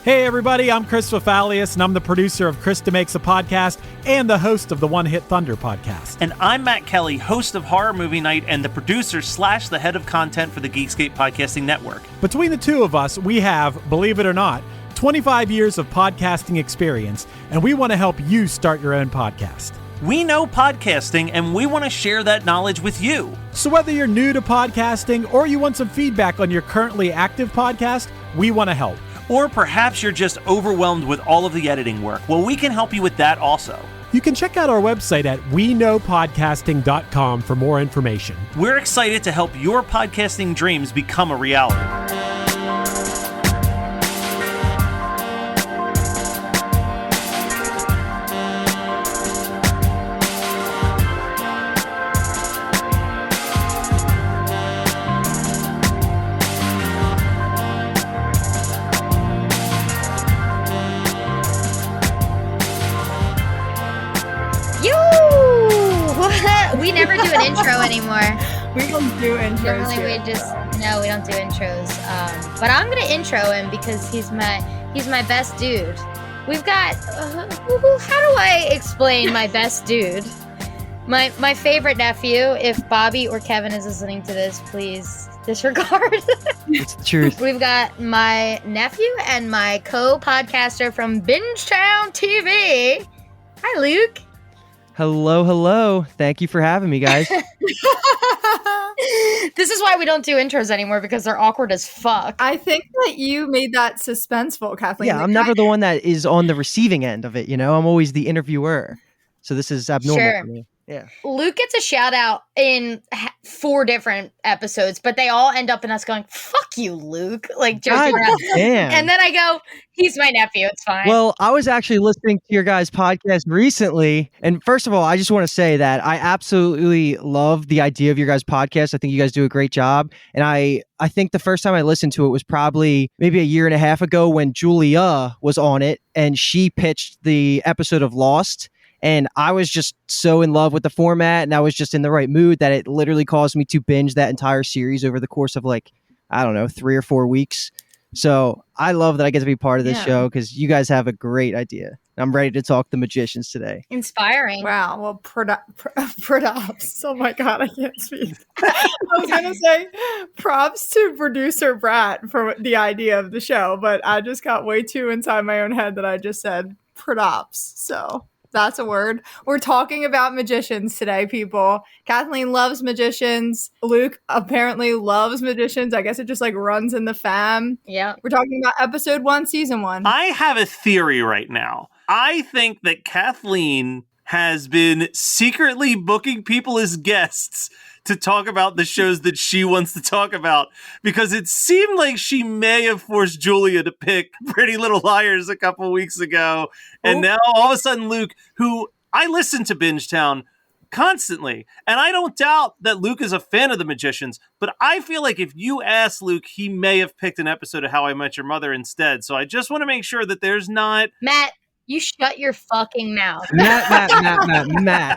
Hey everybody, I'm Chris Fafalius, and I'm the producer of Krista Makes a Podcast and the host of the One Hit Thunder podcast. And I'm Matt Kelly, host of Horror Movie Night and the producer / the head of content for the Geekscape Podcasting Network. Between the two of us, we have, believe it or not, 25 years of podcasting experience, and we want to help you start your own podcast. We know podcasting, and we want to share that knowledge with you. So whether you're new to podcasting or you want some feedback on your currently active podcast, we want to help. Or perhaps you're just overwhelmed with all of the editing work. Well, we can help you with that also. You can check out our website at weknowpodcasting.com for more information. We're excited to help your podcasting dreams become a reality. We never do an intro anymore. We don't do intros. Normally we don't do intros. But I'm gonna intro him because he's my best dude. We've got how do I explain my best dude? My favorite nephew. If Bobby or Kevin is listening to this, please disregard. It's the truth. We've got my nephew and my co-podcaster from BingetownTV. Hi, Luke. Hello. Thank you for having me, guys. This is why we don't do intros anymore, because they're awkward as fuck. I think that you made that suspenseful, Kathleen. Yeah, I'm never the one that is on the receiving end of it, I'm always the interviewer. So this is abnormal for me. Yeah. Luke gets a shout out in 4 different episodes, but they all end up in us going, fuck you, Luke. Like, joking around. Damn. And then I go, he's my nephew. It's fine. Well, I was actually listening to your guys' podcast recently. And first of all, I just want to say that I absolutely love the idea of your guys' podcast. I think you guys do a great job. And I think the first time I listened to it was probably maybe a year and a half ago when Julia was on it and she pitched the episode of Lost. And I was just so in love with the format and I was just in the right mood that it literally caused me to binge that entire series over the course of 3 or 4 weeks. So I love that I get to be part of this show because you guys have a great idea. I'm ready to talk the magicians today. Inspiring. Wow. Well, props. Oh my God, I can't speak. I was going to say props to producer Brat for the idea of the show, but I just got way too inside my own head that I just said props. So that's a word. We're talking about magicians today, people. Kathleen loves magicians. Luke apparently loves magicians. I guess it just runs in the fam. Yeah. We're talking about episode 1, season 1. I have a theory right now. I think that Kathleen has been secretly booking people as guests to talk about the shows that she wants to talk about, because it seemed like she may have forced Julia to pick Pretty Little Liars a couple weeks ago. And now all of a sudden Luke, who I listen to Bingetown constantly, and I don't doubt that Luke is a fan of the magicians, but I feel like if you ask Luke, he may have picked an episode of How I Met Your Mother instead. So I just want to make sure that there's not... Matt, you shut your fucking mouth. Matt,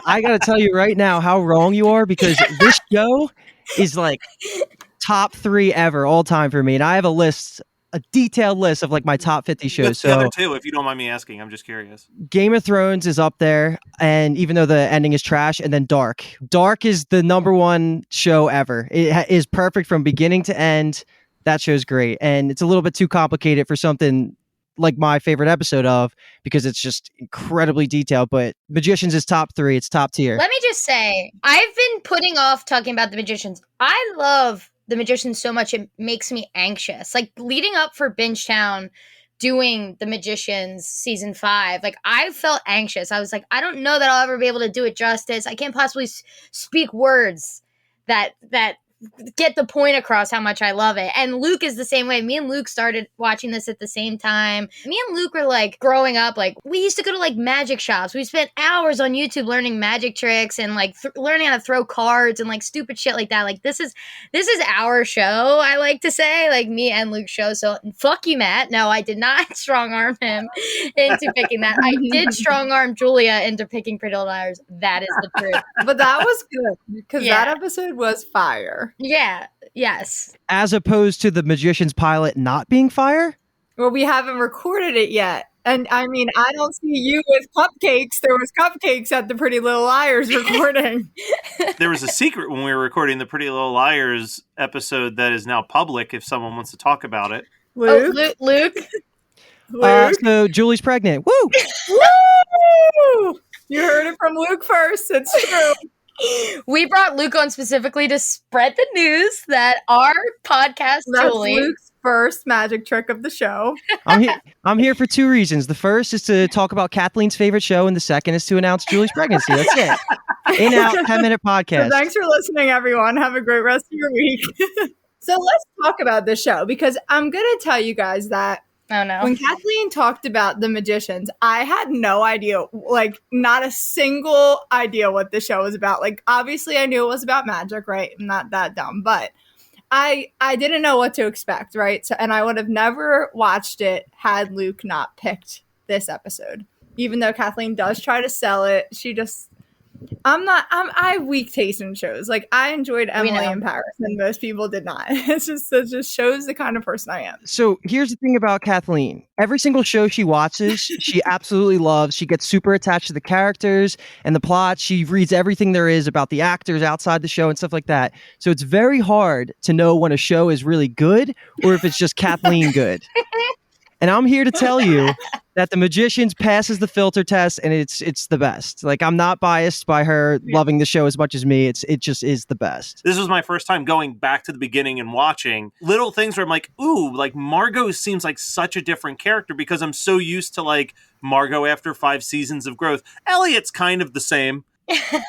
I gotta tell you right now how wrong you are, because this show is top 3 ever all time for me. And I have a detailed list of my top 50 shows. What's the other 2, if you don't mind me asking? I'm just curious. Game of Thrones is up there, and even though the ending is trash, and then Dark. Dark is the number 1 show ever. It is perfect from beginning to end. That show's great. And it's a little bit too complicated for something like my favorite episode of, because it's just incredibly detailed, but Magicians is top 3. It's top tier. Let me just say, I've been putting off talking about the Magicians. I love the Magicians so much, it makes me anxious. Leading up for Bingetown, doing the Magicians season 5, I felt anxious. I was like, I don't know that I'll ever be able to do it justice. I can't possibly speak words that get the point across how much I love it. And Luke is the same way. Me and Luke started watching this at the same time. Me and Luke were growing up, we used to go to magic shops. We spent hours on YouTube learning magic tricks and learning how to throw cards and stupid shit like that. This is our show, I like to say, me and Luke's show. So fuck you, Matt. No, I did not strong arm him into picking that. I did strong arm Julia into picking Pretty Little Liars. That is the truth. But that was good, because that episode was fire. Yeah. Yes. As opposed to the Magician's pilot not being fire? Well, we haven't recorded it yet. And I mean, I don't see you with cupcakes. There was cupcakes at the Pretty Little Liars recording. There was a secret when we were recording the Pretty Little Liars episode that is now public if someone wants to talk about it. Luke? Oh, Luke. Luke? So Julie's pregnant. Woo! Woo! You heard it from Luke first. It's true. We brought Luke on specifically to spread the news that our podcast, That's Julie. Luke's first magic trick of the show. I'm here for two reasons. The first is to talk about Kathleen's favorite show, and the second is to announce Julie's pregnancy. That's it. In out 10-minute podcast. So thanks for listening, everyone. Have a great rest of your week. So let's talk about this show, because I'm going to tell you guys that Oh no. when Kathleen talked about the magicians, I had no idea, like not a single idea what the show was about. Like obviously I knew it was about magic, right? I'm not that dumb, but I didn't know what to expect, right? So, and I would have never watched it had Luke not picked this episode. Even though Kathleen does try to sell it, she just I have weak taste in shows. Like I enjoyed Emily in Paris, and most people did not. It just shows the kind of person I am. So here's the thing about Kathleen. Every single show she watches, she absolutely loves. She gets super attached to the characters and the plot. She reads everything there is about the actors outside the show and stuff like that. So it's very hard to know when a show is really good or if it's just Kathleen good. And I'm here to tell you that The Magicians passes the filter test, and it's the best. Like, I'm not biased by her loving the show as much as me. It just is the best. This was my first time going back to the beginning and watching little things where I'm like, ooh, like Margot seems like such a different character, because I'm so used to like Margot after 5 seasons of growth. Elliot's kind of the same.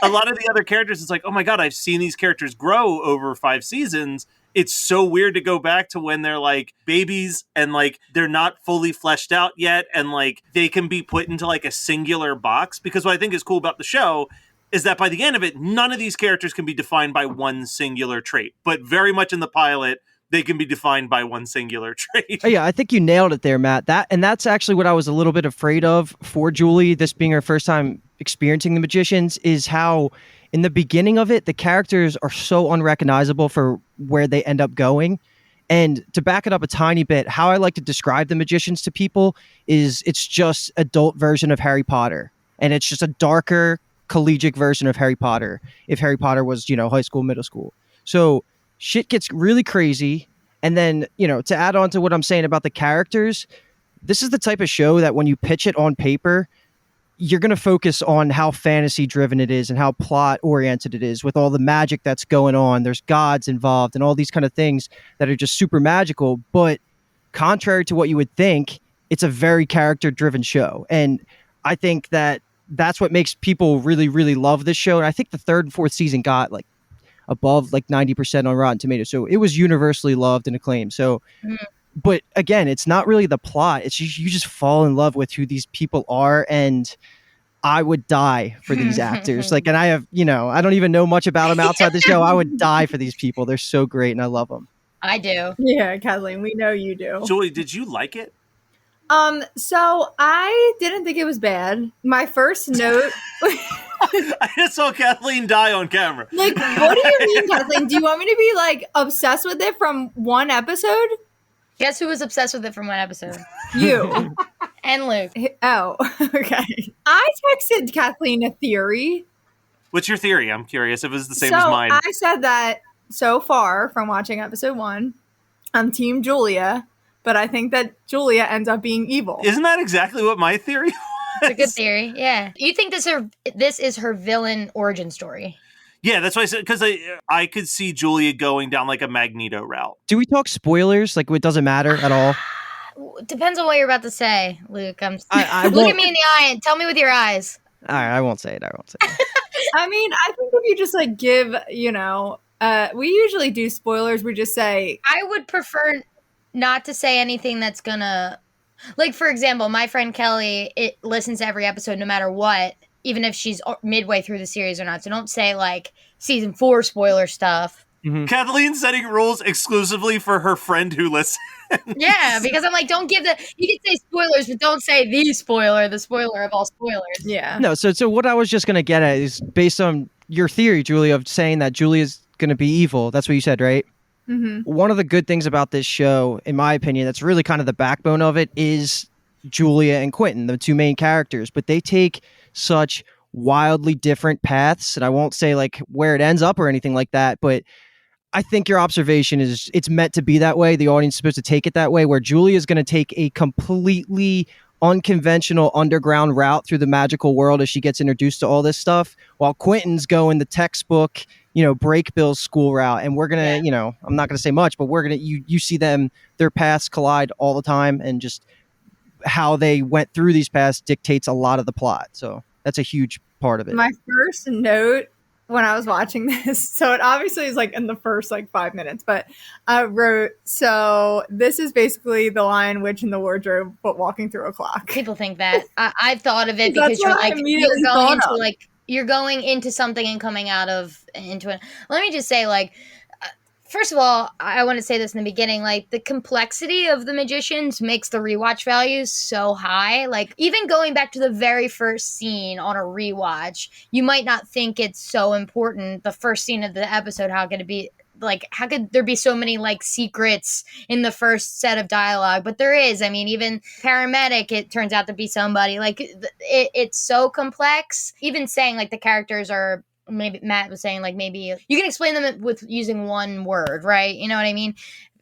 A lot of the other characters, it's like, oh my God, I've seen these characters grow over 5 seasons. It's so weird to go back to when they're like babies and like they're not fully fleshed out yet, and like they can be put into like a singular box. Because what I think is cool about the show is that by the end of it, none of these characters can be defined by one singular trait, but very much in the pilot, they can be defined by one singular trait. Oh, yeah, I think you nailed it there, Matt. That's actually what I was a little bit afraid of for Julie, this being her first time experiencing The Magicians, is how in the beginning of it, the characters are so unrecognizable for where they end up going. And to back it up a tiny bit, how I like to describe The Magicians to people is it's just adult version of Harry Potter. And it's just a darker, collegiate version of Harry Potter, if Harry Potter was, high school, middle school. So shit gets really crazy. And then, to add on to what I'm saying about the characters, this is the type of show that when you pitch it on paper, you're going to focus on how fantasy driven it is and how plot oriented it is with all the magic that's going on. There's gods involved and all these kind of things that are just super magical. But contrary to what you would think, it's a very character driven show. And I think that that's what makes people really, really love this show. And I think the 3rd and 4th season got like above like 90% on Rotten Tomatoes. So it was universally loved and acclaimed. So, but again, it's not really the plot. It's you just fall in love with who these people are. And I would die for these actors. Like, and I have, I don't even know much about them outside the show. I would die for these people. They're so great and I love them. I do. Yeah, Kathleen, we know you do. Julie, did you like it? So I didn't think it was bad. My first note... I just saw Kathleen die on camera. Like, what do you mean, Kathleen? Do you want me to be, like, obsessed with it from one episode? Guess who was obsessed with it from one episode? You. And Luke. Oh, okay. I texted Kathleen a theory. What's your theory? I'm curious if it was the same as mine. I said that so far from watching episode 1, I'm Team Julia, but I think that Julia ends up being evil. Isn't that exactly what my theory was? It's a good theory, yeah. You think this is her villain origin story? Yeah, that's why I said, because I could see Julia going down like a Magneto route. Do we talk spoilers? Like, it doesn't matter at all? Depends on what you're about to say, Luke. I look at me in the eye and tell me with your eyes. All right, I won't say it. I mean, I think if you just like give, we usually do spoilers. We just say. I would prefer not to say anything that's gonna, like, for example, my friend Kelly, listens to every episode no matter what, even if she's midway through the series or not. So don't say like season 4 spoiler stuff. Mm-hmm. Kathleen setting rules exclusively for her friend who listens. Yeah, because I'm like, don't give you can say spoilers, but don't say the spoiler of all spoilers. Yeah. No, so what I was just going to get at is based on your theory, Julie, of saying that Julie is going to be evil. That's what you said, right? One of the good things about this show, in my opinion, that's really kind of the backbone of it, is Julia and Quentin, the two main characters. But they take such wildly different paths, and I won't say like where it ends up or anything like that, but I think your observation is it's meant to be that way. The audience is supposed to take it that way, where Julia is going to take a completely unconventional underground route through the magical world as she gets introduced to all this stuff, while Quentin's going the textbook, break Bill's school route. And we're going to, I'm not going to say much, but we're going to, you see them, their paths collide all the time, and just how they went through these paths dictates a lot of the plot. So that's a huge part of it. My first note when I was watching this, so it obviously is like in the first like 5 minutes, but I wrote, so this is basically the Lion, Witch, in the Wardrobe, but walking through a clock. People think that. I've thought of it because you're going into something and coming out of into it. Let me just say, like, first of all, I want to say this in the beginning, like, the complexity of the Magicians makes the rewatch values so high. Like, even going back to the very first scene on a rewatch, you might not think it's so important. The first scene of the episode, how could it be? Like, how could there be so many, like, secrets in the first set of dialogue? But there is. I mean, even paramedic, it turns out to be somebody. Like, it's so complex. Even saying, like, the characters are, maybe Matt was saying, like, maybe you can explain them with using one word, right? You know what I mean?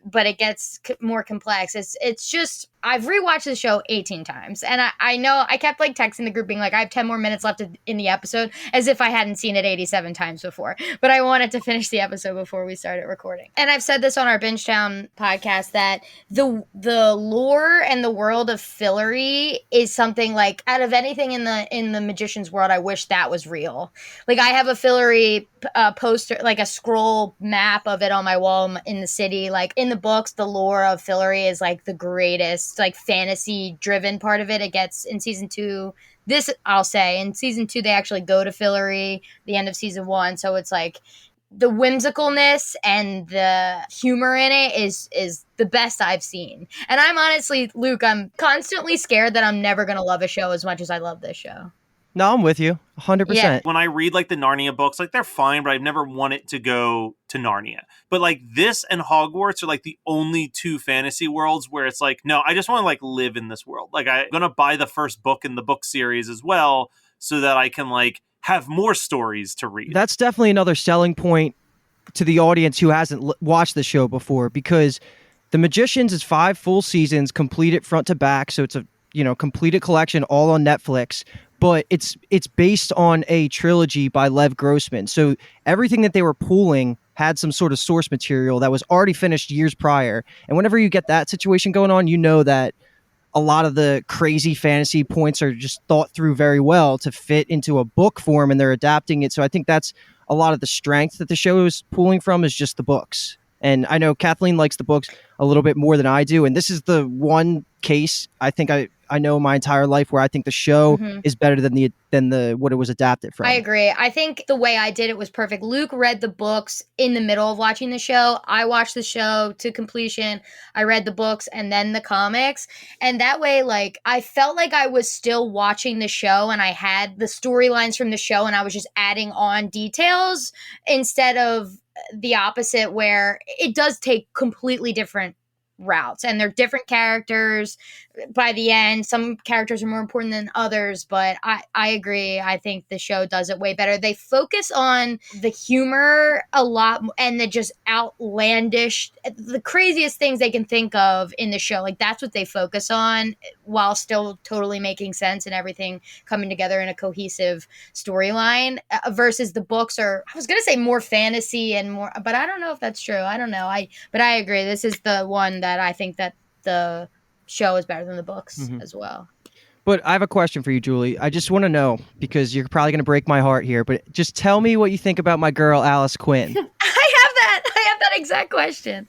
But it gets more complex. It's just, I've rewatched the show 18 times, and I know I kept like texting the group being like, I have 10 more minutes left in the episode, as if I hadn't seen it 87 times before. But I wanted to finish the episode before we started recording. And I've said this on our Bingetown podcast, that the lore and the world of Fillory is something like, out of anything in the Magician's world, I wish that was real. Like, I have a Fillory poster, like a scroll map of it on my wall in the city. Like, in the books, the lore of Fillory is like the greatest, like, fantasy driven part of it. It gets in season 2. This, I'll say, in season 2 they actually go to Fillory, the end of season 1. So it's like the whimsicalness and the humor in it is the best I've seen. And I'm honestly, Luke, I'm constantly scared that I'm never gonna love a show as much as I love this show. No, I'm with you 100%. Yeah. When I read like the Narnia books, like, they're fine, but I've never wanted to go to Narnia. But like, this and Hogwarts are like the only two fantasy worlds where it's like, no, I just want to like live in this world. Like, I'm going to buy the first book in the book series as well, so that I can like have more stories to read. That's definitely another selling point to the audience who hasn't watched the show before, because The Magicians is 5 full seasons, completed front to back. So it's a, completed collection, all on Netflix. But it's based on a trilogy by Lev Grossman. So everything that they were pulling had some sort of source material that was already finished years prior. And whenever you get that situation going on, you know that a lot of the crazy fantasy points are just thought through very well to fit into a book form, and they're adapting it. So I think that's a lot of the strength that the show is pulling from, is just the books. And I know Kathleen likes the books a little bit more than I do. And this is the one case I think I know my entire life where I think the show is better than the what it was adapted from. I agree. I think the way I did it was perfect. Luke read the books in the middle of watching the show. I watched the show to completion. I read the books and then the comics. And that way, like, I felt like I was still watching the show, and I had the storylines from the show, and I was just adding on details, instead of the opposite, where it does take completely different routes, and they're different characters by the end. Some characters are more important than others, but I agree. I think the show does it way better. They focus on the humor a lot, and the just outlandish, the craziest things they can think of in the show. Like, that's what they focus on, while still totally making sense and everything coming together in a cohesive storyline, versus the books are, I was going to say, more fantasy and more, but I don't know if that's true. I don't know. But I agree. This is the one that I think that the show is better than the books as well. But I have a question for you, Julie. I just want to know, because you're probably going to break my heart here, but just tell me what you think about my girl, Alice Quinn. I have that exact question.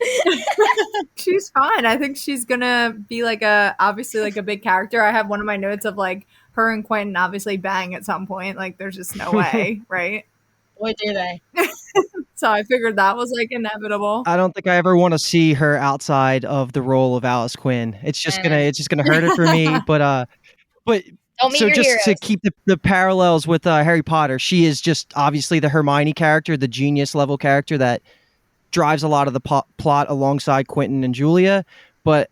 She's fine. I think she's gonna be like obviously like a big character. I have one of my notes of like her and Quentin obviously bang at some point. Like, there's just no way, right? Boy, do they. So I figured that was like inevitable. I don't think I ever want to see her outside of the role of Alice Quinn. It's just gonna hurt it for me. But Don't meet so your just heroes. to keep the parallels with Harry Potter, she is just obviously the Hermione character, the genius level character that drives a lot of the plot alongside Quentin and Julia. But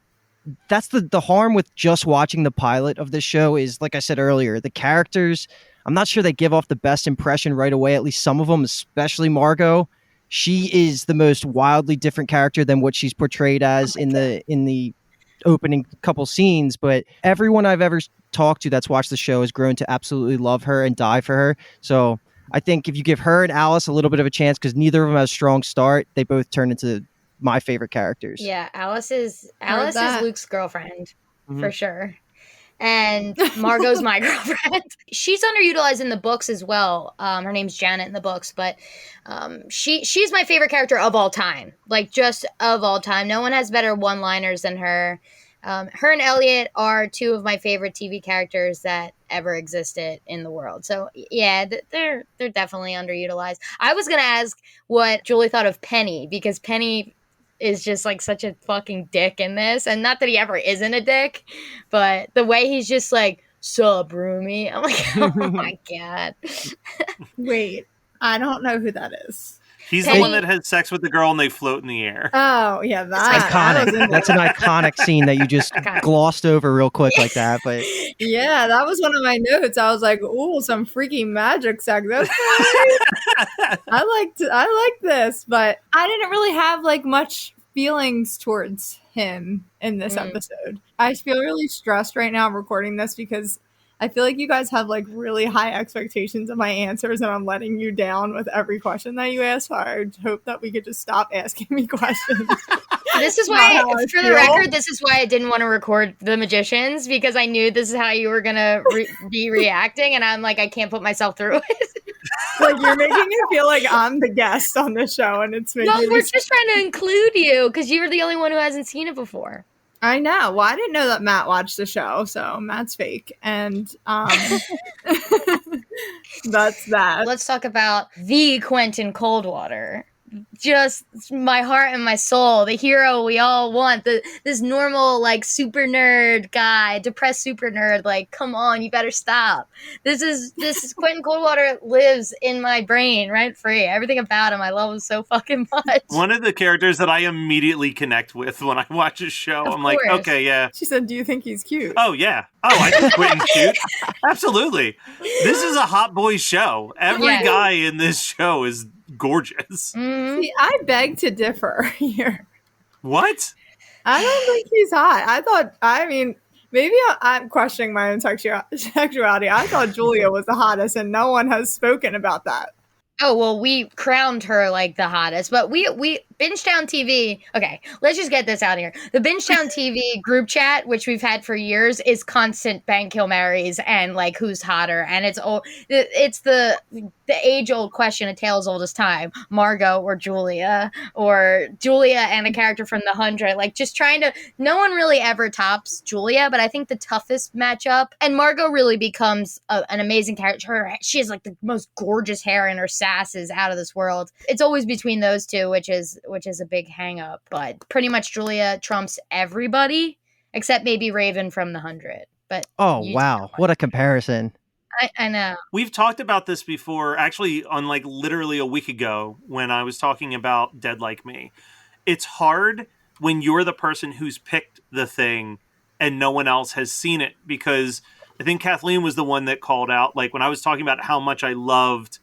that's the harm with just watching the pilot of this show is, like I said earlier, the characters, I'm not sure they give off the best impression right away, at least some of them, especially Margot. She is the most wildly different character than what she's portrayed as in the opening couple scenes. But everyone I've ever talked to that's watched the show has grown to absolutely love her and die for her. So I think if you give her and Alice a little bit of a chance, because neither of them has a strong start, they both turn into my favorite characters. Yeah, Alice is Luke's girlfriend for sure. And Margot's my girlfriend. She's underutilized in the books as well. Her name's Janet in the books, but she's my favorite character of all time. Like, just of all time. No one has better one-liners than her. Her and Elliot are two of my favorite TV characters that ever existed in the world. So yeah, they're definitely underutilized. I was gonna ask what Julie thought of Penny, because Penny is just like such a fucking dick in this, and not that he ever isn't a dick, but the way he's just like, "Sup, roomie?" I'm like, oh my god. Wait, I don't know who that is. He's Penny. the one that has sex with the girl and they float in the air. Oh yeah, that Iconic. That's an iconic scene that you just glossed over real quick like that. But yeah, that was one of my notes. I was like, "Ooh, some freaky magic sex." That's I like this, but I didn't really have like much feelings towards him in this episode. I feel really stressed right now recording this because I feel like you guys have like really high expectations of my answers, and I'm letting you down with every question that you ask. So I hope that we could just stop asking me questions. This is why, for the record, this is why I didn't want to record The Magicians, because I knew this is how you were going to be reacting. And I'm like, I can't put myself through it. Like, you're making me feel like I'm the guest on the show, and it's making No, me we're just trying to include you because you're the only one who hasn't seen it before. I know. Well, I didn't know that Matt watched the show, so Matt's fake. And that's that. Let's talk about the Quentin Coldwater. Just my heart and my soul, the hero we all want, this normal, like, super nerd guy, depressed super nerd, like, come on, you better stop. This is Quentin Coldwater lives in my brain rent free. Everything about him I love him so fucking much. One of the characters that I immediately connect with when I watch a show. Of I'm like, course. okay, yeah. She said, "Do you think he's cute?" Oh, yeah. Oh, I think Quentin's cute. Absolutely. This is a hot boy show. Every Yeah. guy in this show is gorgeous. Mhm. See, I beg to differ here. What? I don't think he's hot. Maybe I'm questioning my own sexuality. I thought Julia was the hottest, and no one has spoken about that. Oh, well, we crowned her like the hottest, but we Bingetown TV. Okay, let's just get this out here. The Bingetown TV group chat, which we've had for years, is constant bang kill marries and like who's hotter, and it's the age old question, a tale's old as time: Margot or Julia and a character from the 100. Like, just trying to. No one really ever tops Julia, but I think the toughest matchup, and Margot really becomes an amazing character. She has like the most gorgeous hair, and her sass is out of this world. It's always between those two, which is a big hang up, but pretty much Julia trumps everybody except maybe Raven from the 100. But oh wow, what a comparison. I know. We've talked about this before, actually, on like literally a week ago when I was talking about Dead Like Me. It's hard when you're the person who's picked the thing and no one else has seen it, because I think Kathleen was the one that called out, like, when I was talking about how much I loved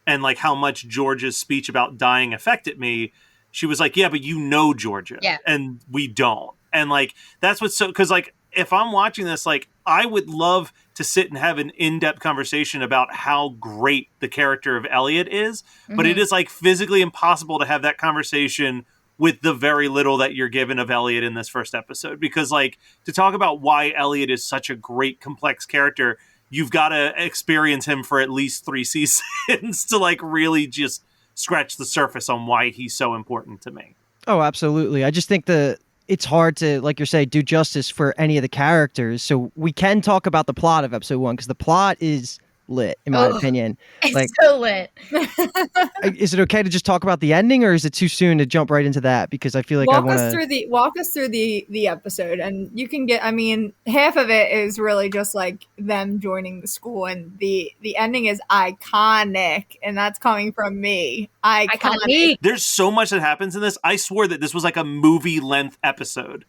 and like how much Georgia's speech about dying affected me, she was like, yeah, but you know Georgia. Yeah. And we don't. And like, that's what's so, because like, if I'm watching this, like, I would love to sit and have an in-depth conversation about how great the character of Elliot is, but it is like physically impossible to have that conversation with the very little that you're given of Elliot in this first episode. Because like, to talk about why Elliot is such a great, complex character, you've got to experience him for at least 3 seasons to like really just scratch the surface on why he's so important to me. Oh, absolutely. I just think it's hard to, like you're saying, do justice for any of the characters. So we can talk about the plot of episode 1, because the plot is lit, in my opinion. It's Like, so lit. is it okay to just talk about the ending, or is it too soon to jump right into that? Because I feel like I want to walk us through the episode, and you can get. I mean, half of it is really just like them joining the school, and the ending is iconic, and that's coming from me. Iconic. There's so much that happens in this. I swore that this was like a movie length episode.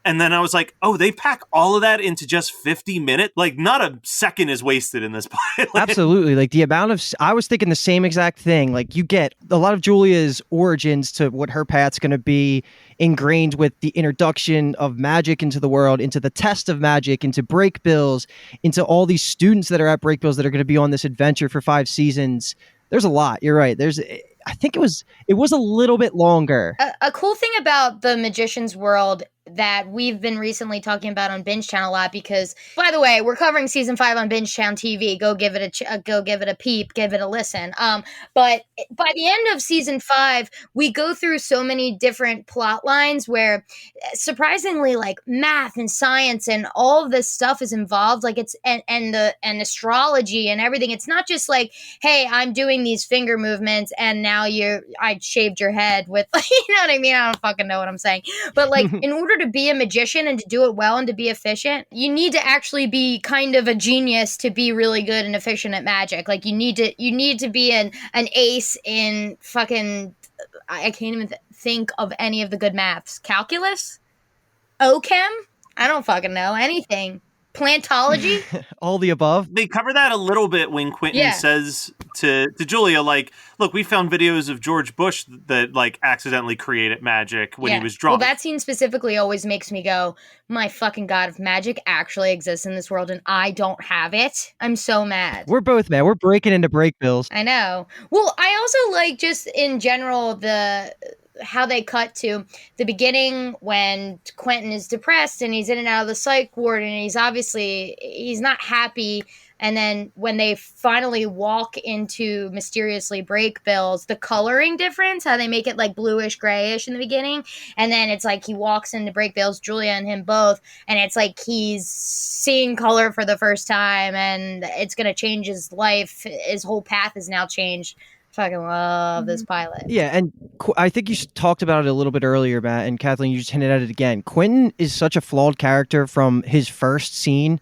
And then I was like, oh, they pack all of that into just 50 minutes? Like, not a second is wasted in this pilot. Absolutely. Like, the amount of... I was thinking the same exact thing. Like, you get a lot of Julia's origins to what her path's going to be ingrained with the introduction of magic into the world, into the test of magic, into break bills, into all these students that are at break bills that are going to be on this adventure for 5 seasons. There's a lot. You're right. I think it was a little bit longer. A cool thing about the Magician's World that we've been recently talking about on Bingetown a lot, because, by the way, we're covering season 5 on BingetownTV. Go give it a peep, give it a listen. But by the end of season 5, we go through so many different plot lines where, surprisingly, like math and science and all of this stuff is involved. Like it's and astrology and everything. It's not just like, hey, I'm doing these finger movements and now I shaved your head with, you know what I mean? I don't fucking know what I'm saying. But like, in order to be a magician and to do it well and to be efficient, you need to actually be kind of a genius to be really good and efficient at magic. Like you need to be an ace in fucking, I can't even think of any of the good maths. Calculus? OChem? I don't fucking know anything. Plantology? All the above. They cover that a little bit when Quentin says to Julia, like, look, we found videos of George Bush that like accidentally created magic when he was drunk. Well, that scene specifically always makes me go, my fucking God, if magic actually exists in this world and I don't have it, I'm so mad. We're both mad. We're breaking into break bills. I know. Well, I also like just in general how they cut to the beginning when Quentin is depressed and he's in and out of the psych ward and he's not happy. And then when they finally walk into mysteriously break bills, the coloring difference, how they make it like bluish grayish in the beginning. And then it's like he walks into break bills, Julia and him both. And it's like he's seeing color for the first time and it's going to change his life. His whole path is now changed. Fucking love this pilot. Yeah, and I think you talked about it a little bit earlier, Matt, and Kathleen, you just hinted at it again. Quentin is such a flawed character from his first scene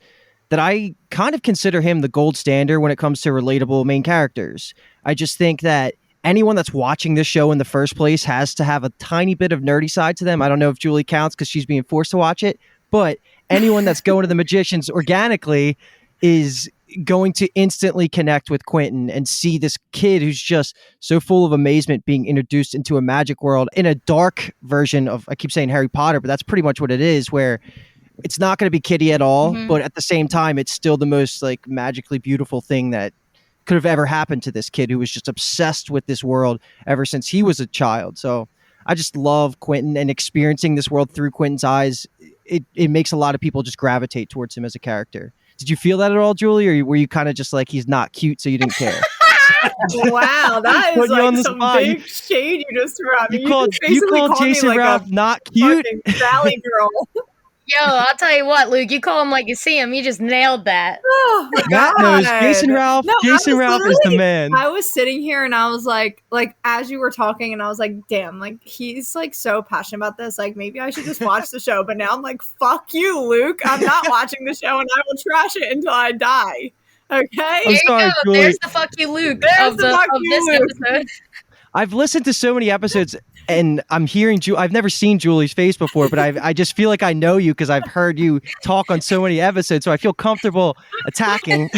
that I kind of consider him the gold standard when it comes to relatable main characters. I just think that anyone that's watching this show in the first place has to have a tiny bit of nerdy side to them. I don't know if Julie counts because she's being forced to watch it, but anyone that's going to the Magicians organically is going to instantly connect with Quentin and see this kid who's just so full of amazement being introduced into a magic world in a dark version of, I keep saying Harry Potter, but that's pretty much what it is, where it's not going to be kiddie at all, but at the same time, it's still the most like magically beautiful thing that could have ever happened to this kid who was just obsessed with this world ever since he was a child. So I just love Quentin, and experiencing this world through Quentin's eyes, it makes a lot of people just gravitate towards him as a character. Did you feel that at all, Julie, or were you kind of just like, he's not cute, so you didn't care? Wow, that is like some big shade you just threw at me. You called Jason Ralph not cute? Valley girl. Yo, I'll tell you what, Luke, you call him like you see him. You just nailed that. Oh, my Matt God. knows Jason Ralph. No, Jason Ralph is the man. I was sitting here and I was like as you were talking, and I was like, damn, like he's like so passionate about this. Like maybe I should just watch the show. But now I'm like, fuck you, Luke. I'm not watching the show, and I will trash it until I die. Okay. There you sorry, go. Julie. There's the fuck you, Luke. There's the fuck of you, this Luke. episode. I've listened to so many episodes, and I'm hearing I've never seen Julie's face before, but I just feel like I know you because I've heard you talk on so many episodes, so I feel comfortable attacking.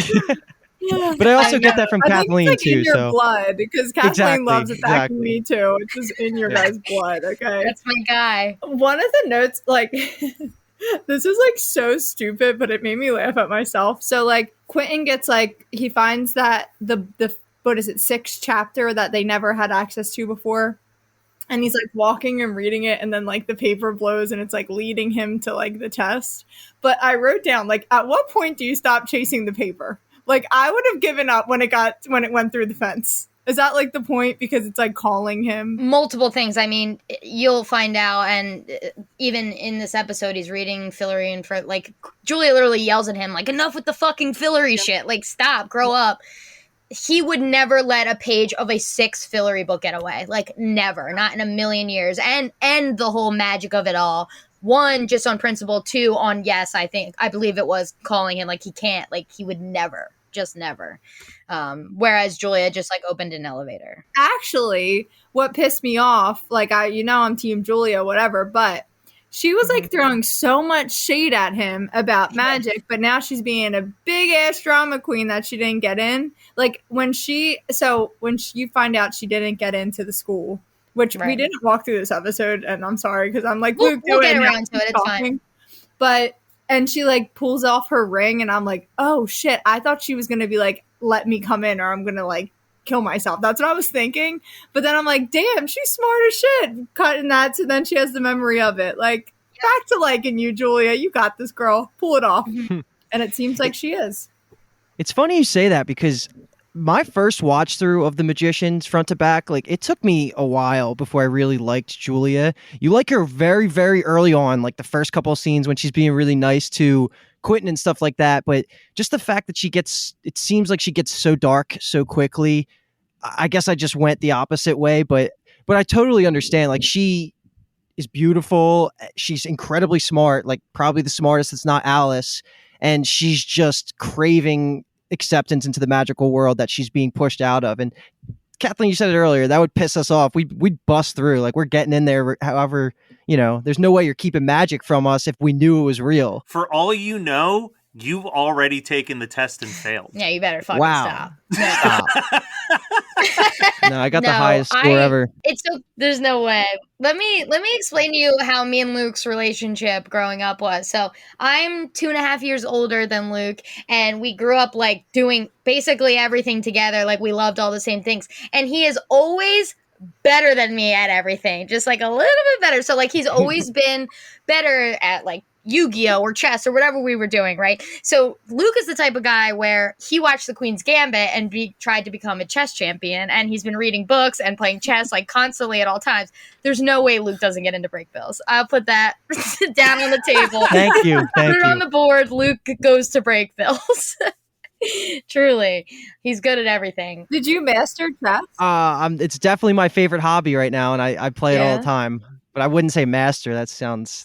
But I also get that from Kathleen it's like too. in your So blood, because Kathleen loves attacking exactly. me too. It's just in your guys' blood. Okay, That's my guy. one of the notes, like this is like so stupid, but it made me laugh at myself. So like Quentin gets like, he finds that the what is it, 6th chapter that they never had access to before, and he's like walking and reading it, and then like the paper blows and it's like leading him to like the test. But I wrote down, like, at what point do you stop chasing the paper? Like I would have given up when it went through the fence. Is that like the point? Because it's like calling him multiple things. I mean, you'll find out, and even in this episode, he's reading Fillory, and for like Julia literally yells at him, like, "Enough with the fucking Fillory shit! Like, stop, grow up." He would never let a page of a 6 Fillory book get away. Like, never, not in a million years. And the whole magic of it all. 1, just on principle. 2, on I believe it was calling him, like, he can't, like, he would never. Just never. Whereas Julia just like opened an elevator. Actually, what pissed me off, like I'm Team Julia, whatever, but she was like throwing so much shade at him about magic, but now she's being a big ass drama queen that she didn't get in. Like when you find out she didn't get into the school, which we didn't walk through this episode, and I'm sorry because I'm like, we'll get around to it. It's fine. But and she like pulls off her ring, and I'm like, oh shit! I thought she was gonna be like, let me come in, or I'm gonna like kill myself. That's what I was thinking. But then I'm like, damn, she's smart as shit. Cutting that, so then she has the memory of it. Like, back to liking you, Julia. You got this, girl. Pull it off. And it seems like she is. It's funny you say that because my first watch through of The Magicians front to back, like it took me a while before I really liked Julia. You like her very, very early on, like the first couple of scenes when she's being really nice to Quentin and stuff like that. But just the fact that it seems like she gets so dark so quickly. I guess I just went the opposite way, but I totally understand. Like she is beautiful. She's incredibly smart, like probably the smartest that's not Alice. And she's just craving acceptance into the magical world that she's being pushed out of. And Kathleen, you said it earlier, that would piss us off. We'd bust through, like we're getting in there. However, there's no way you're keeping magic from us if we knew it was real. For all you know, you've already taken the test and failed. Yeah, you better fucking stop. No. Stop. No, I got the highest score ever. There's no way. Let me explain to you how me and Luke's relationship growing up was. So I'm 2.5 years older than Luke, and we grew up like doing basically everything together. Like we loved all the same things, and he is always better than me at everything, just like a little bit better. So like he's always been better at like Yu-Gi-Oh! Or chess or whatever we were doing, right? So Luke is the type of guy where he watched The Queen's Gambit and tried to become a chess champion, and he's been reading books and playing chess like constantly at all times. There's no way Luke doesn't get into break bills. I'll put that down on the table. Thank you. Put it on the board. Luke goes to break bills. Truly, he's good at everything. Did you master chess? It's definitely my favorite hobby right now, and I play it all the time. But I wouldn't say master. That sounds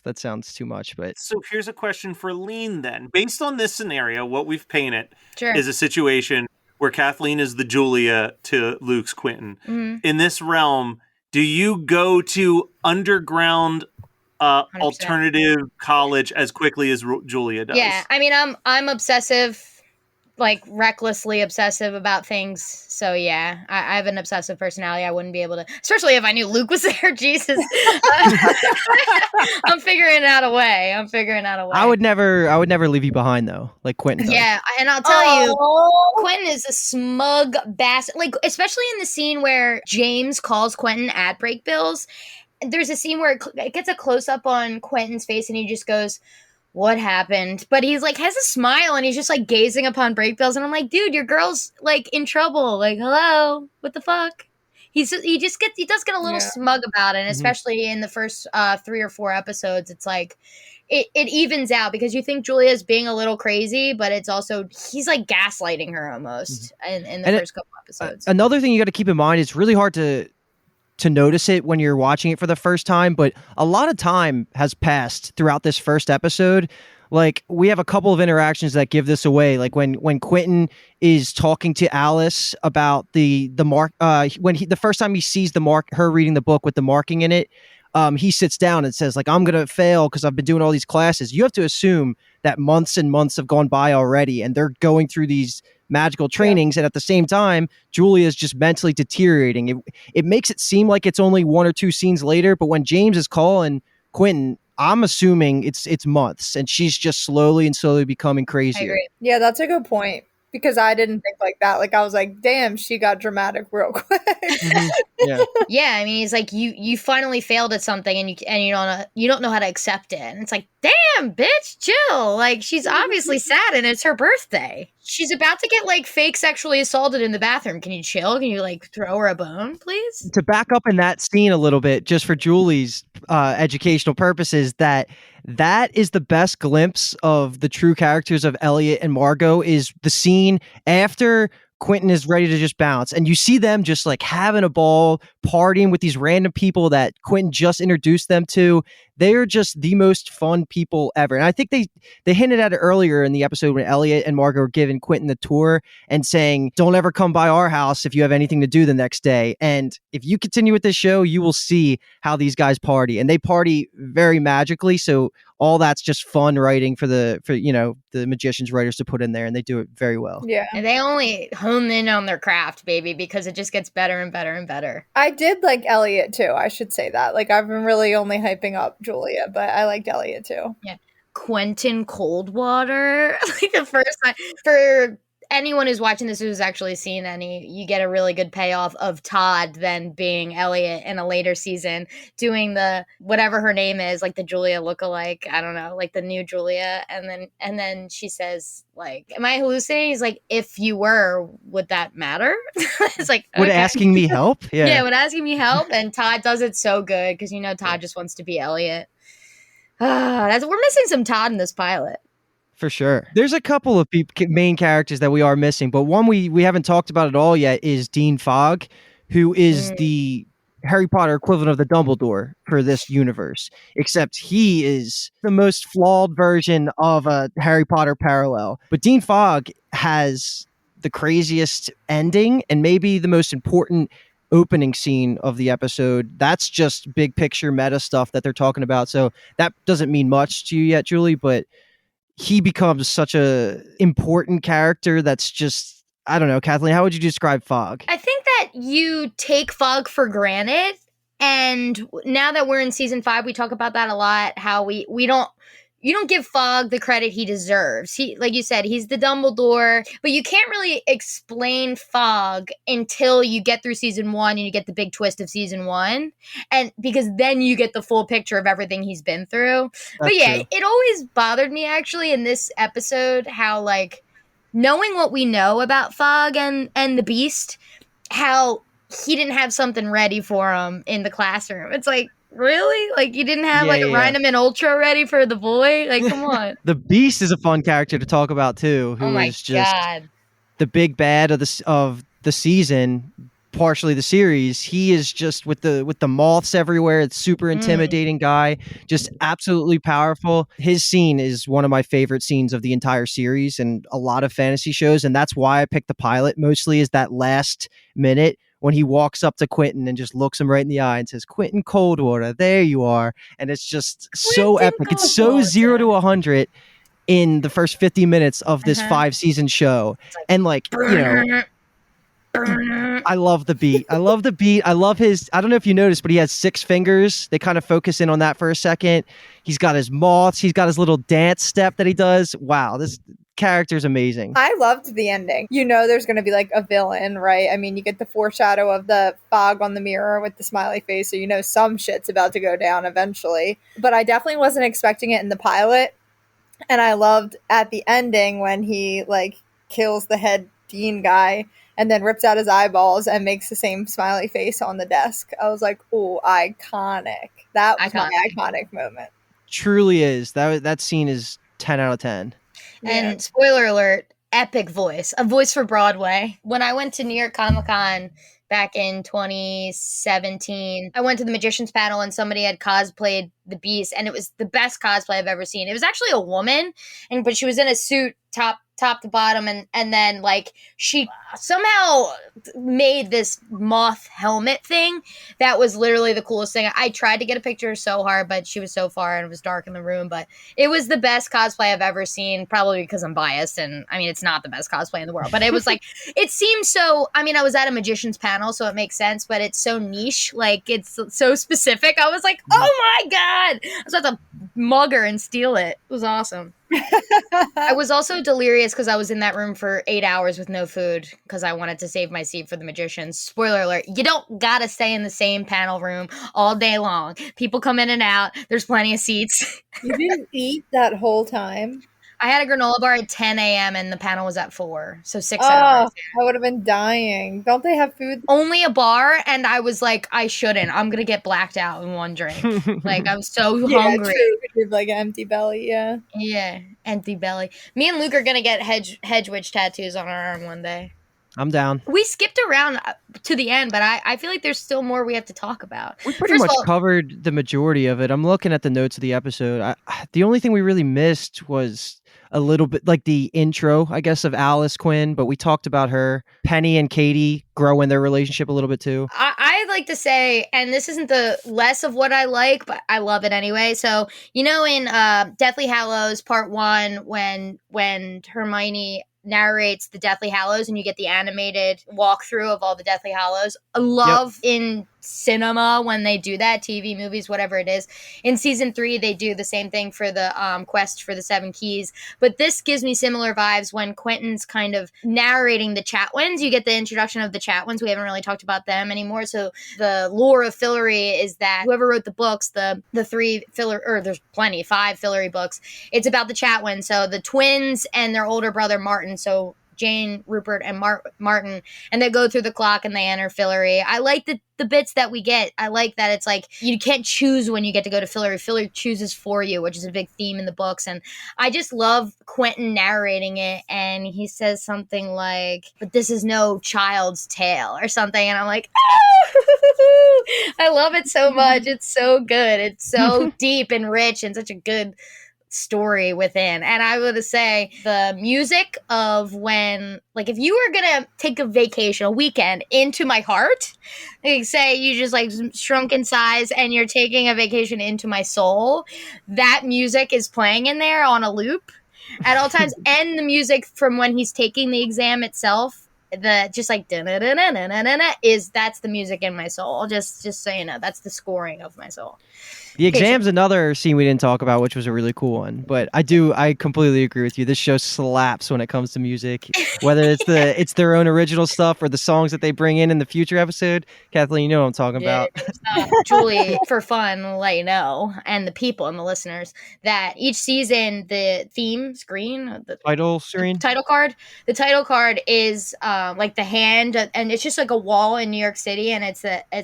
too much. But so here's a question for Lean then. Based on this scenario, what we've painted is a situation where Kathleen is the Julia to Luke's Quentin. Mm-hmm. In this realm, do you go to underground alternative college as quickly as Julia does? Yeah, I mean, I'm obsessive. Like recklessly obsessive about things. So yeah, I have an obsessive personality. I wouldn't be able to, especially if I knew Luke was there. Jesus. I'm figuring out a way. I would never leave you behind though, like Quentin does. Yeah, and I'll tell you, Quentin is a smug bastard. Like, especially in the scene where James calls Quentin at break bills. There's a scene where it gets a close up on Quentin's face and he just goes, "What happened?" But he's like has a smile and he's just like gazing upon break bills, and I'm like, dude, your girl's like in trouble. Like, hello, what the fuck? He does get a little smug about it, and especially in the first 3 or 4 episodes, it's like it evens out because you think Julia's being a little crazy, but it's also he's like gaslighting her almost in the first couple episodes. Another thing you got to keep in mind, it's really hard to notice it when you're watching it for the first time, but a lot of time has passed throughout this first episode. Like we have a couple of interactions that give this away. Like when Quentin is talking to Alice about the mark, the first time he sees her reading the book with the marking in it, he sits down and says like, "I'm going to fail because I've been doing all these classes." You have to assume that months and months have gone by already and they're going through these magical trainings, and at the same time Julia is just mentally deteriorating. It makes it seem like it's only 1 or 2 scenes later, but when James is calling Quentin, I'm assuming it's months, and she's just slowly becoming crazier. I agree. Yeah, that's a good point. because I didn't think like that. Like I was like, damn, she got dramatic real quick. Yeah. Yeah, I mean, he's like, you finally failed at something, and you don't know how to accept it. And it's like, damn, bitch, chill. Like, she's obviously sad, and it's her birthday. She's about to get like fake sexually assaulted in the bathroom. Can you chill? Can you like throw her a bone, please? To back up in that scene a little bit, just for Julie's educational purposes, that is the best glimpse of the true characters of Elliot and Margot, is the scene after Quentin is ready to just bounce, and you see them just like having a ball, partying with these random people that Quentin just introduced them to. They are just the most fun people ever. And I think they hinted at it earlier in the episode when Elliot and Margot were giving Quentin the tour and saying, don't ever come by our house if you have anything to do the next day. And if you continue with this show, you will see how these guys party, and they party very magically. So all that's just fun writing for the magicians writers to put in there, and they do it very well. Yeah. And they only hone in on their craft, baby, because it just gets better and better and better. I did like Elliot too. I should say that. Like I've been really only hyping up Julia, but I liked Elliot too. Yeah. Quentin Coldwater. Like the first time, for anyone who's watching this who's actually seen any, you get a really good payoff of Todd then being Elliot in a later season, doing the whatever her name is, like the Julia lookalike. I don't know, like the new Julia. And then she says, like, am I hallucinating? He's like, if you were, would that matter? It's like, Would okay. asking me help? Yeah, would asking me help. And Todd does it so good because Todd just wants to be Elliot. We're missing some Todd in this pilot. For sure. There's a couple of main characters that we are missing, but one we haven't talked about at all yet is Dean Fogg, who is the Harry Potter equivalent of the Dumbledore for this universe, except he is the most flawed version of a Harry Potter parallel. But Dean Fogg has the craziest ending and maybe the most important opening scene of the episode. That's just big picture meta stuff that they're talking about. So that doesn't mean much to you yet, Julie, but he becomes such a important character that's just, I don't know, Kathleen, how would you describe Fogg? I think that you take Fogg for granted, and now that we're in season 5, we talk about that a lot, how you don't give Fogg the credit he deserves. He, like you said, he's the Dumbledore, but you can't really explain Fogg until you get through season 1 and you get the big twist of season 1, and because then you get the full picture of everything he's been through. But yeah, true. it always bothered me actually in this episode how, like, knowing what we know about Fogg and the Beast, how he didn't have something ready for him in the classroom. It's like, really? Like, you didn't have a Rhinoman Ultra ready for the boy? Like, come on. The Beast is a fun character to talk about too, who is just the big bad of the season, partially the series. He is just with the moths everywhere. It's super intimidating guy, just absolutely powerful. His scene is one of my favorite scenes of the entire series and a lot of fantasy shows, and that's why I picked the pilot mostly, is that last minute when he walks up to Quentin and just looks him right in the eye and says, "Quentin Coldwater, there you are." And it's just so epic. It's so 0 to 100 in the first 50 minutes of this 5-season show. And like, I love the beat. I love the beat. I love his, I don't know if you noticed, but he has 6 fingers. They kind of focus in on that for a second. He's got his moths. He's got his little dance step that he does. Wow, this character's amazing. I loved the ending. There's going to be like a villain, right? I mean, you get the foreshadow of the fog on the mirror with the smiley face, so some shit's about to go down eventually. But I definitely wasn't expecting it in the pilot. And I loved at the ending when he like kills the head Dean guy and then rips out his eyeballs and makes the same smiley face on the desk. I was like, oh, iconic. That was my iconic moment. Truly is. That scene is 10 out of 10. And spoiler alert, epic voice. A voice for Broadway. When I went to New York Comic Con back in 2017, I went to the Magicians panel and somebody had cosplayed the Beast, and it was the best cosplay I've ever seen. It was actually a woman, but she was in a suit top to bottom, and then like she somehow made this moth helmet thing that was literally the coolest thing. I tried to get a picture so hard, but she was so far and it was dark in the room, but it was the best cosplay I've ever seen, probably because I'm biased, and I mean it's not the best cosplay in the world, but it was like it seems so, I mean I was at a magician's panel so it makes sense, but it's so niche, like it's so specific. I was like, oh my god, I was about to mug her and steal it. It was awesome. I was also delirious because I was in that room for 8 hours with no food because I wanted to save my seat for the magicians. Spoiler alert, you don't gotta stay in the same panel room all day long. People come in and out. There's plenty of seats. You didn't eat that whole time? I had a granola bar at 10 a.m. and the panel was at 4, so 6 Oh, hours. I would have been dying. Don't they have food? Only a bar, and I was like, I shouldn't. I'm gonna get blacked out in one drink. Like, I'm so hungry. True. You have like an empty belly, yeah. Yeah, empty belly. Me and Luke are gonna get hedge witch tattoos on our arm one day. I'm down. We skipped around to the end, but I feel like there's still more we have to talk about. We pretty much covered the majority of it. I'm looking at the notes of the episode. The only thing we really missed was a little bit like the intro, I guess, of Alice Quinn, but we talked about her. Penny and Katie grow in their relationship a little bit too. I'd like to say, and this isn't the less of what I like, but I love it anyway. So, you know, in Deathly Hallows Part 1, when Hermione narrates the Deathly Hallows and you get the animated walkthrough of all the Deathly Hallows. I love in cinema when they do that, TV, movies, whatever it is. In season 3, they do the same thing for the quest for the 7 keys. But this gives me similar vibes when Quentin's kind of narrating the Chatwins. You get the introduction of the Chatwins. We haven't really talked about them anymore. So the lore of Fillory is that whoever wrote the books, the 3 Fillory, or there's plenty, 5 Fillory books, it's about the Chatwins. So the twins and their older brother Martin. So Jane, Rupert, and Martin, and they go through the clock and they enter Fillory. I like the bits that we get. I like that it's like you can't choose when you get to go to Fillory. Fillory chooses for you, which is a big theme in the books. And I just love Quentin narrating it. And he says something like, "But this is no child's tale," or something. And I'm like, oh! I love it so much. It's so good. It's so deep and rich and such a good story within. And I would say the music of when, like, if you were gonna take a vacation, a weekend into my heart, like say you just like shrunk in size and you're taking a vacation into my soul, that music is playing in there on a loop at all times. And the music from when he's taking the exam itself, the just like that's the music in my soul. Just so you know, that's the scoring of my soul. The exam's another scene we didn't talk about, which was a really cool one. But I completely agree with you. This show slaps when it comes to music, whether it's their own original stuff or the songs that they bring in the future episode. Kathleen, you know what I'm talking about. Julie, for fun, I'll let you know, and the people and the listeners, that each season the theme screen, the title card is like the hand, and it's just like a wall in New York City, and it's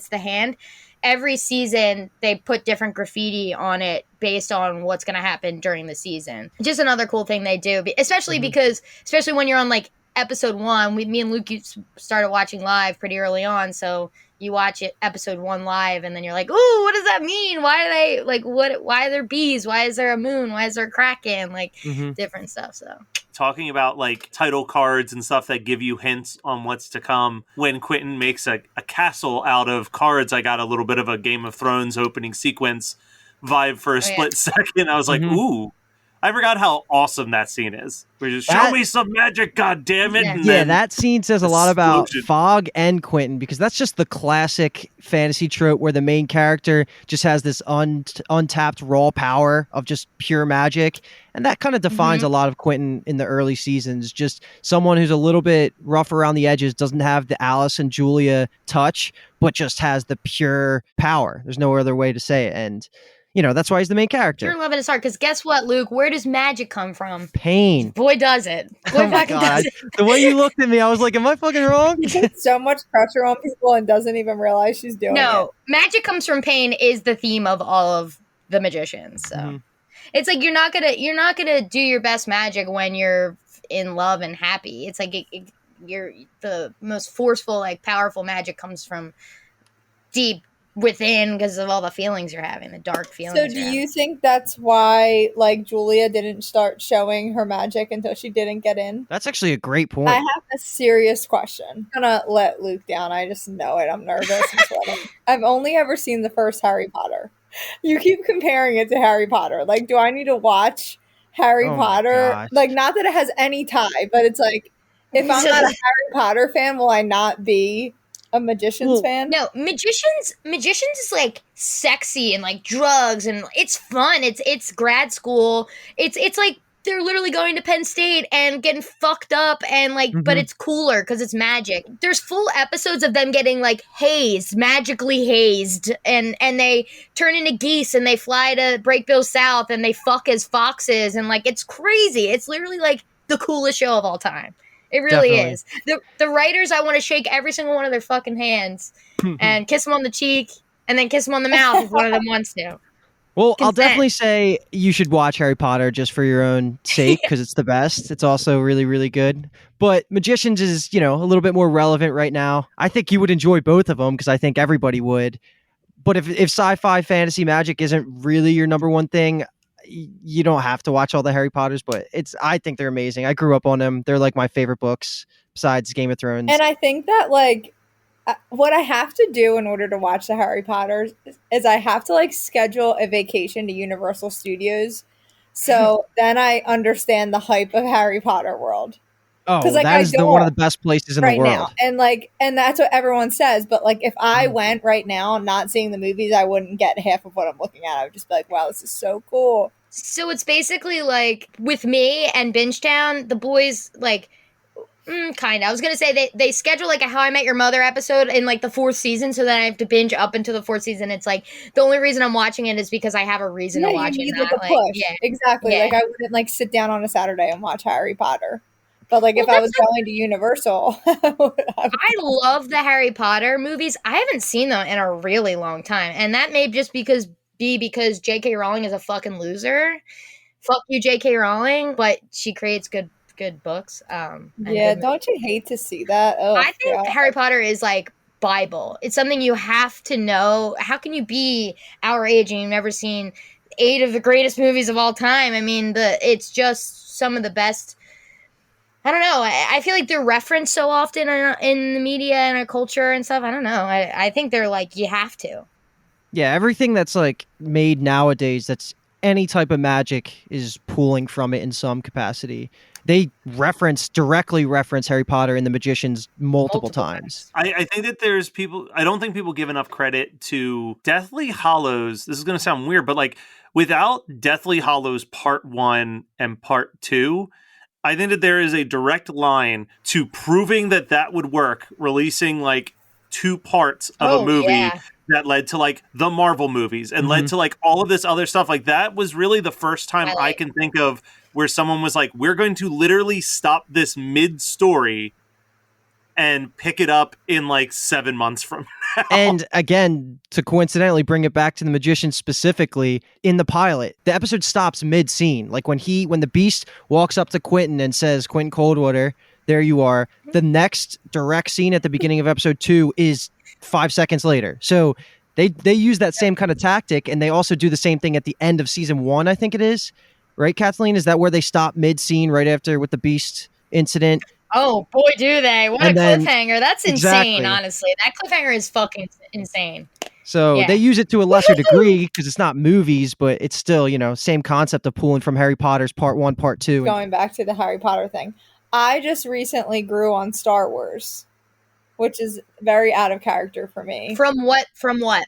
the hand. Every season, they put different graffiti on it based on what's going to happen during the season. Just another cool thing they do, especially when you're on like episode 1. Me and Luke started watching live pretty early on, so you watch it episode 1 live, and then you're like, "Ooh, what does that mean? Why are they like what? Why are there bees? Why is there a moon? Why is there a kraken? Like different stuff." So. Talking about like title cards and stuff that give you hints on what's to come. When Quentin makes a castle out of cards, I got a little bit of a Game of Thrones opening sequence vibe for a split second. I was like, ooh. I forgot how awesome that scene is. We just show me some magic, goddammit. Yeah. And then that scene says a lot about Fogg and Quentin, because that's just the classic fantasy trope where the main character just has this untapped raw power of just pure magic. And that kind of defines a lot of Quentin in the early seasons. Just someone who's a little bit rough around the edges, doesn't have the Alice and Julia touch, but just has the pure power. There's no other way to say it. And you know, that's why he's the main character. Pure love in his heart. Because guess what, Luke? Where does magic come from? Pain. Boy, does it. Boy, fucking does it. The way you looked at me, I was like, am I fucking wrong? He puts so much pressure on people and doesn't even realize she's doing it. No, magic comes from pain is the theme of all of the magicians. So it's like you're not gonna do your best magic when you're in love and happy. It's like you're the most forceful, like powerful magic comes from deep within because of all the feelings you're having, the dark feelings. So do you think that's why like Julia didn't start showing her magic until she didn't get in? That's actually a great point. I have a serious question. I'm gonna let Luke down. I just know it. I'm nervous and sweating. I've only ever seen the first Harry Potter. You keep comparing it to Harry Potter. Like, do I need to watch Harry Potter? Like, not that it has any tie, but it's like, if I'm not a Harry Potter fan, will I not be a Magicians fan? No, Magicians is like sexy and like drugs and it's fun. It's grad school. It's like they're literally going to Penn State and getting fucked up and like, but it's cooler because it's magic. There's full episodes of them getting like hazed, magically hazed, and they turn into geese and they fly to Breakville South and they fuck as foxes and like it's crazy. It's literally like the coolest show of all time. It really is. The writers, I want to shake every single one of their fucking hands and kiss them on the cheek and then kiss them on the mouth if one of them wants to. Well, I'll definitely say you should watch Harry Potter just for your own sake because it's the best. It's also really, really good. But Magicians is, a little bit more relevant right now. I think you would enjoy both of them because I think everybody would. But if sci-fi, fantasy, magic isn't really your number one thing, you don't have to watch all the Harry Potters. But I think they're amazing. I grew up on them. They're like my favorite books besides Game of Thrones. And I think that like what I have to do in order to watch the Harry Potters is I have to like schedule a vacation to Universal Studios. So then I understand the hype of Harry Potter world. Oh, like, that is one of the best places in the world. Now. And that's what everyone says. But like, if I went right now not seeing the movies, I wouldn't get half of what I'm looking at. I would just be like, wow, this is so cool. So it's basically like with me and Bingetown, the boys like, kind of. I was going to say they schedule like a How I Met Your Mother episode in like the 4th season. So then I have to binge up into the 4th season. It's like the only reason I'm watching it is because I have a reason to watch it. Like a push. Yeah. Exactly. Yeah. Like I wouldn't like sit down on a Saturday and watch Harry Potter. But like if I was going to Universal, I love the Harry Potter movies. I haven't seen them in a really long time. And that may just because J.K. Rowling is a fucking loser. Fuck you, J.K. Rowling. But she creates good books. Don't you hate to see that? Oh, I think Harry Potter is like Bible. It's something you have to know. How can you be our age and you've never seen 8 of the greatest movies of all time? I mean, it's just some of the best. I don't know. I feel like they're referenced so often in the media and our culture and stuff. I don't know. I think they're like, you have to. Yeah, everything that's like made nowadays that's any type of magic is pulling from it in some capacity. They directly reference Harry Potter and the Magicians multiple times. I think that there's people, I don't think people give enough credit to Deathly Hallows. This is going to sound weird, but like without Deathly Hallows Part 1 and Part 2, I think that there is a direct line to proving that would work, releasing like 2 parts of a movie that led to like the Marvel movies and led to like all of this other stuff. Like that was really the first time I can think of where someone was like, we're going to literally stop this mid-story and pick it up in like 7 months from now. And again, to coincidentally bring it back to the Magician specifically, in the pilot, the episode stops mid-scene. Like when the Beast walks up to Quentin and says, Quentin Coldwater, there you are. The next direct scene at the beginning of episode 2 is 5 seconds later. So they use that same kind of tactic, and they also do the same thing at the end of season 1, I think it is. Right, Kathleen? Is that where they stop mid-scene right after with the Beast incident? Oh, boy, do they. What a cliffhanger. That's insane, honestly. That cliffhanger is fucking insane. So they use it to a lesser degree because it's not movies, but it's still, same concept of pulling from Harry Potter's Part 1, Part 2. Going back to the Harry Potter thing. I just recently grew on Star Wars, which is very out of character for me. From what?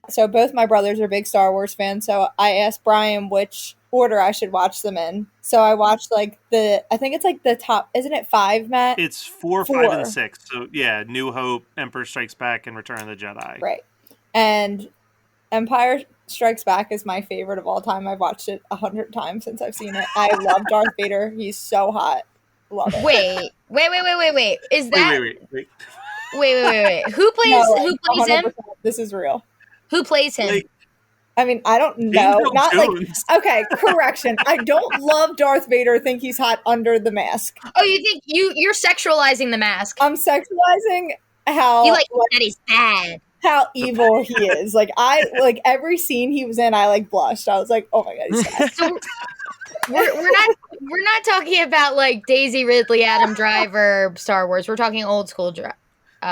So both my brothers are big Star Wars fans, so I asked Brian which order I should watch them in. So I watched I think it's like the top, isn't it 5, Matt? It's 4, 5, and 6. So yeah, New Hope, Emperor Strikes Back, and Return of the Jedi. Right. And Empire Strikes Back is my favorite of all time. I've watched it 100 times since I've seen it. I love Darth Vader. He's so hot. Love it. Wait. Is that... Wait. Wait. Who plays him? This is real. Who plays him? I mean, I don't know. Not Jones. Okay, correction. I don't love Darth Vader. Think he's hot under the mask. Oh, you think you're sexualizing the mask? I'm sexualizing how you like that he's bad. How evil he is. Like every scene he was in, I blushed. I was like, oh my god, he's bad. So we're not talking about like Daisy Ridley, Adam Driver, Star Wars. We're talking old school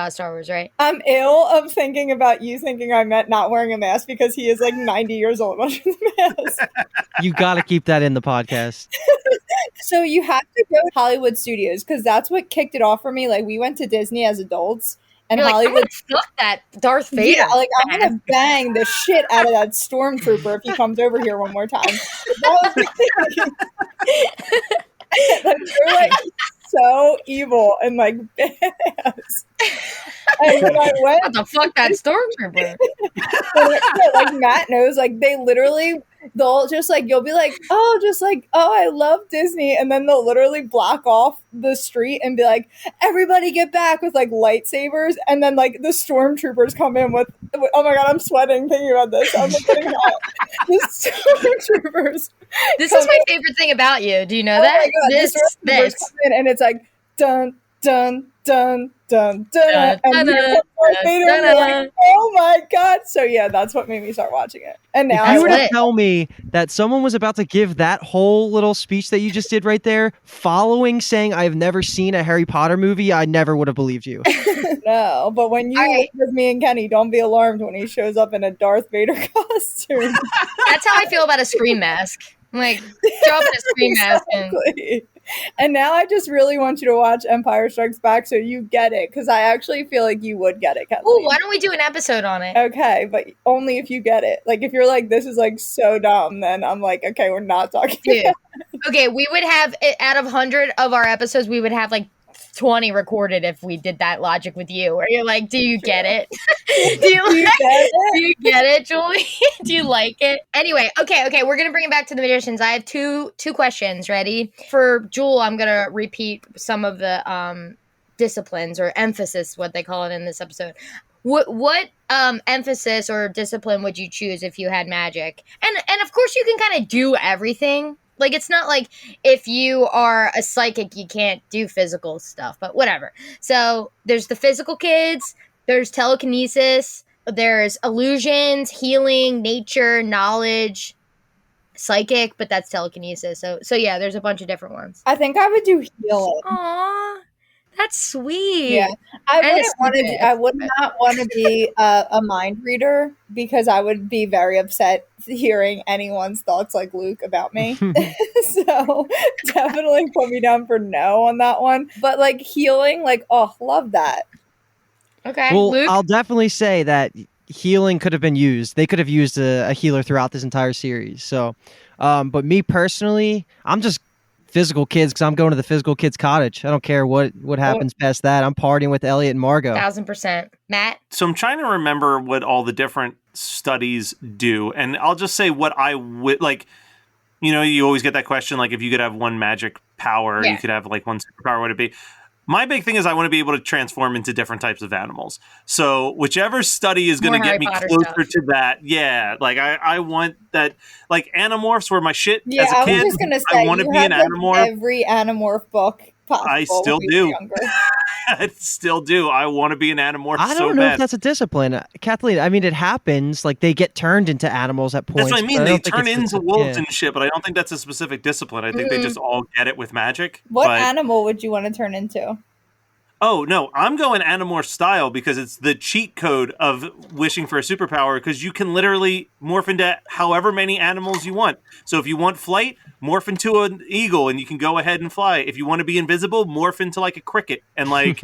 Star Wars, right? I'm ill of thinking about you thinking I meant not wearing a mask because he is 90 years old wearing the mask. You got to keep that in the podcast. So you have to go to Hollywood Studios because that's what kicked it off for me. We went to Disney as adults. And you're Hollywood, I'm gonna fuck that Darth Vader. Yeah, I'm gonna bang the shit out of that stormtrooper if he comes over here one more time. Like, they're like so evil and like badass. And when I went, What the fuck, that stormtrooper? like Matt knows, like they'll just like, you'll be like, oh, I love Disney, and then they'll literally block off the street and be like, everybody get back, with like lightsabers, and then like the stormtroopers come in with, oh my god, I'm sweating thinking about this. I'm like getting hot. The stormtroopers. This is my favorite thing about you. Do you know that? My god, This. the stormtroopers come in and it's like dun dun dun dun dun, Dun, and dun, here dun, comes Darth Vader, and you're dun. like, oh my god. So yeah, that's what made me start watching it. And now If you were lit. to tell me that someone was about to give that whole little speech that you just did right there, following saying I have never seen a Harry Potter movie, I never would have believed you. no, but when you All right. with me and Kenny, don't be alarmed when he shows up in a Darth Vader costume. That's how I feel about a scream mask. I'm like, drop in a scream mask. And Exactly. And now I just really want you to watch Empire Strikes Back so you get it, because I actually feel like you would get it, Kathleen. ooh, why don't we do an episode on it? Okay, but only if you get it. Like, if you're like, this is like so dumb, then I'm like, okay, we're not talking. Dude. Okay, we would have, out of 100 of our episodes, we would have like 20 recorded if we did that logic with you, where you're like, do you get it? do you get it, Julie? Do you like it? Anyway, okay, we're gonna bring it back to the magicians. I have two questions ready. For Jewel, I'm gonna repeat some of the disciplines or emphasis, what they call it in this episode. What emphasis or discipline would you choose if you had magic? And of course you can kind of do everything. Like, it's not like if you are a psychic, you can't do physical stuff, but whatever. So there's the physical kids, there's telekinesis, there's illusions, healing, nature, knowledge, psychic, but that's telekinesis. So yeah, there's a bunch of different ones. I think I would do healing. Aww, that's sweet. Yeah, I And would not want to be a mind reader, because I would be very upset hearing anyone's thoughts like Luke about me. So definitely put me down for no on that one. But like healing, like, oh, love that. Okay, Well, Luke? I'll definitely say that healing could have been used. They could have used a healer throughout this entire series. So, but me personally, I'm just physical kids, because I'm going to the physical kids cottage. I don't care what happens past that. I'm partying with Elliot and Margot. 1000%. Matt? So I'm trying to remember what all the different studies do, and I'll just say what I would like. You know, you always get that question, like, if you could have one magic power, Yeah. you could have like one superpower, what would it be? My big thing is I want to be able to transform into different types of animals. So whichever study is going to More get Harry me Potter closer stuff. to that, yeah. Like I want that. Like Animorphs were my shit Yeah, as a I kid. was just gonna say, I want to you be have, an like, Animorph. every Animorph book possible. I still when you were do. younger. I still do. I want to be an Animorph I so don't know bad. if that's a discipline, Kathleen. I mean, it happens. Like, they get turned into animals at points. That's what I mean. but They don't think turn it's into a- wolves yeah. and shit, but I don't think that's a specific discipline. I think they just all get it with magic. What but, animal would you want to turn into? Oh, no, I'm going Animorph style because it's the cheat code of wishing for a superpower, because you can literally morph into however many animals you want. So if you want flight, morph into an eagle and you can go ahead and fly. If you want to be invisible, morph into like a cricket and like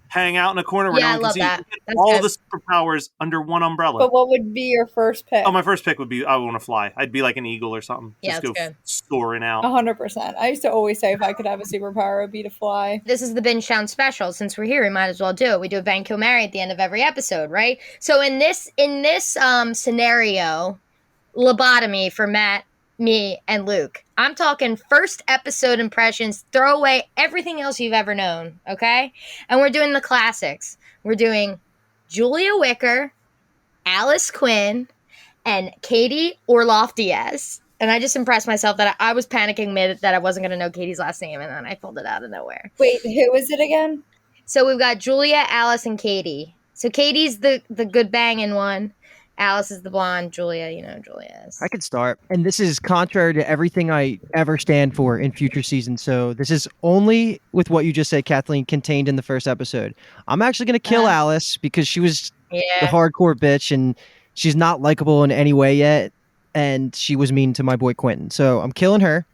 hang out in a corner where Yeah, I no one love can see you. that. You get That's all good. the superpowers under one umbrella. But what would be your first pick? Oh, my first pick would be I want to fly. I'd be like an eagle or something. Yeah, Just go that's good. soaring out. 100%. I used to always say if I could have a superpower, it would be to fly. This is the Bingetown special. Since we're here, we might as well do it. We do a Bang Kill Mary at the end of every episode, right? So in this scenario, lobotomy for Matt, me, and Luke. I'm talking first episode impressions. Throw away everything else you've ever known, okay? And we're doing the classics. We're doing Julia Wicker, Alice Quinn, and Katie Orloff Diaz. And I just impressed myself that I was panicking mid that I wasn't going to know Katie's last name, and then I pulled it out of nowhere. Wait, who is it again? So we've got Julia, Alice, and Katie. So Katie's the good banging one. Alice is the blonde. Julia, you know who Julia is. I could start. And this is contrary to everything I ever stand for in future seasons. So this is only with what you just said, Kathleen, contained in the first episode. I'm actually going to kill Alice because she was the Yeah. hardcore bitch and she's not likable in any way yet. And she was mean to my boy Quentin. So I'm killing her.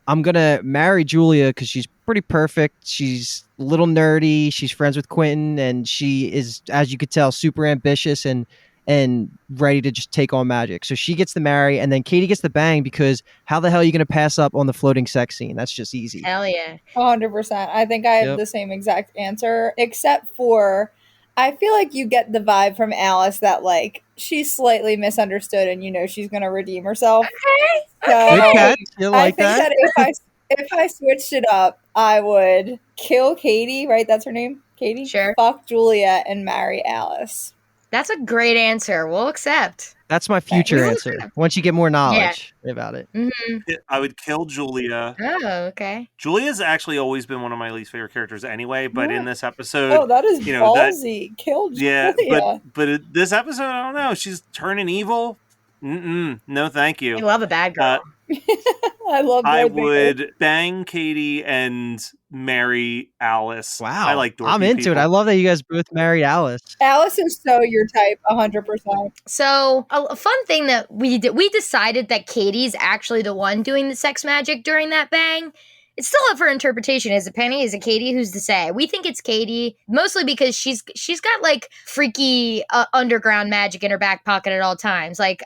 I'm going to marry Julia because she's pretty perfect. She's a little nerdy. She's friends with Quentin. And she is, as you could tell, super ambitious. And and ready to just take on magic. So she gets the marry, and then Katie gets the bang, because how the hell are you going to pass up on the floating sex scene? That's just easy. Hell yeah. 100%. I think I have the same exact answer, except for I feel like you get the vibe from Alice that like she's slightly misunderstood and she's going to redeem herself. Okay. So Good catch. You I like think that? if I switched it up, I would kill Katie, right? That's her name? Katie? Sure. Fuck Julia and marry Alice. That's a great answer. We'll accept. That's my future Thanks. answer. Once you get more knowledge about it. Mm-hmm. I would kill Julia. Oh, okay. Julia's actually always been one of my least favorite characters anyway, but in this episode, Oh, that is ballsy. Kill Julia. Yeah, but this episode, I don't know. She's turning evil. No, thank you. I love a bad girl. I would bang Katie and marry Alice. Wow. I like dorky I'm into people. it. I love that you guys both married Alice. Alice is so your type, 100%. So a fun thing that we did, we decided that Katie's actually the one doing the sex magic during that bang. It's still up for interpretation. Is it Penny? Is it Katie? Who's to say? We think it's Katie, mostly because she's got like freaky underground magic in her back pocket at all times. Like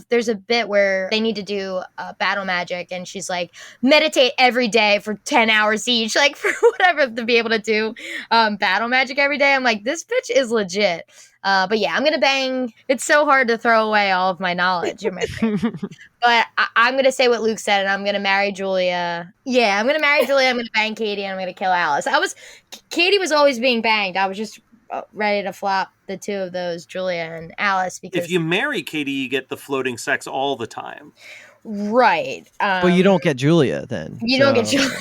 there's a bit where they need to do battle magic, and she's like, meditate every day for 10 hours each, like for whatever, to be able to do battle magic every day. I'm like, this bitch is legit. But yeah, I'm gonna bang. It's so hard to throw away all of my knowledge in my brain. But I'm going to say what Luke said, and I'm going to marry Julia. Yeah, I'm going to marry Julia. I'm going to bang Katie, and I'm going to kill Alice. Katie was always being banged. I was just ready to flop the two of those, Julia and Alice. Because if you marry Katie, you get the floating sex all the time. Right. But you don't get Julia then. You don't get Julia.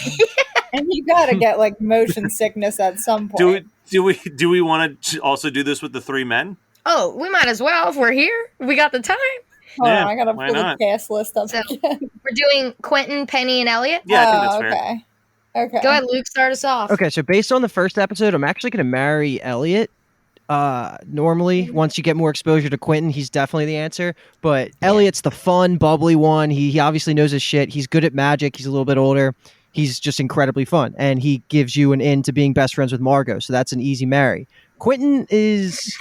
And you got to get like motion sickness at some point. Do we want to also do this with the three men? Oh, we might as well if we're here. We got the time. Hold on, I gotta pull the cast list up So, again. we're doing Quentin, Penny, and Elliot? Yeah, I think that's fair. Okay. Go ahead, Luke, start us off. Okay, so based on the first episode, I'm actually going to marry Elliot. Normally, once you get more exposure to Quentin, he's definitely the answer. But Elliot's the fun, bubbly one. He obviously knows his shit. He's good at magic. He's a little bit older. He's just incredibly fun. And he gives you an in to being best friends with Margot. So that's an easy marry. Quentin is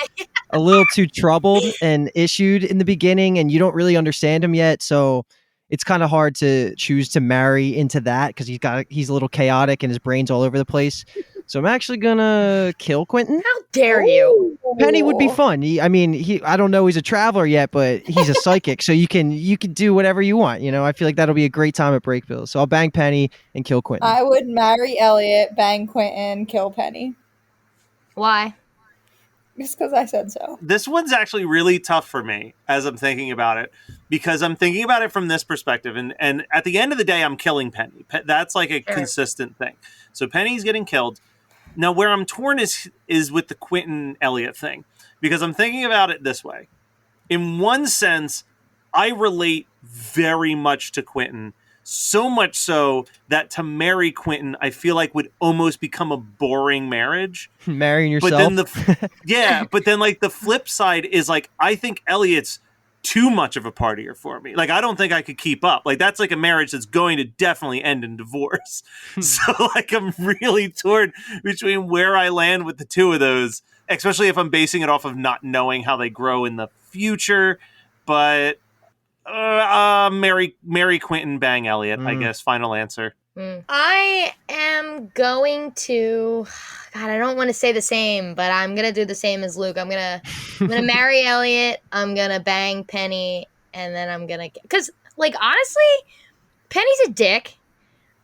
a little too troubled and issued in the beginning, and you don't really understand him yet. So it's kind of hard to choose to marry into that because he's a little chaotic and his brain's all over the place. So I'm actually gonna kill Quentin. How dare you? Penny would be fun. I don't know he's a traveler yet, but he's a psychic, so you can do whatever you want. I feel like that'll be a great time at Breakville. So I'll bang Penny and kill Quentin. I would marry Elliot, bang Quentin, kill Penny. Why? Just because I said so. This one's actually really tough for me as I'm thinking about it, because I'm thinking about it from this perspective. And at the end of the day, I'm killing Penny. That's like a consistent thing. So Penny's getting killed. Now, where I'm torn is with the Quentin Elliot thing, because I'm thinking about it this way. In one sense, I relate very much to Quentin, so much so that to marry Quentin, I feel like would almost become a boring marriage. Marrying yourself. But then like the flip side is like, I think Elliot's too much of a partier for me. Like, I don't think I could keep up. Like, that's like a marriage that's going to definitely end in divorce. So like, I'm really torn between where I land with the two of those, especially if I'm basing it off of not knowing how they grow in the future. But marry Quentin, bang Elliot, I guess. Final answer. I am going to, God, I don't want to say the same, but I'm going to do the same as Luke. I'm going to marry Elliot. I'm going to bang Penny. And then I'm going to, because like, honestly, Penny's a dick,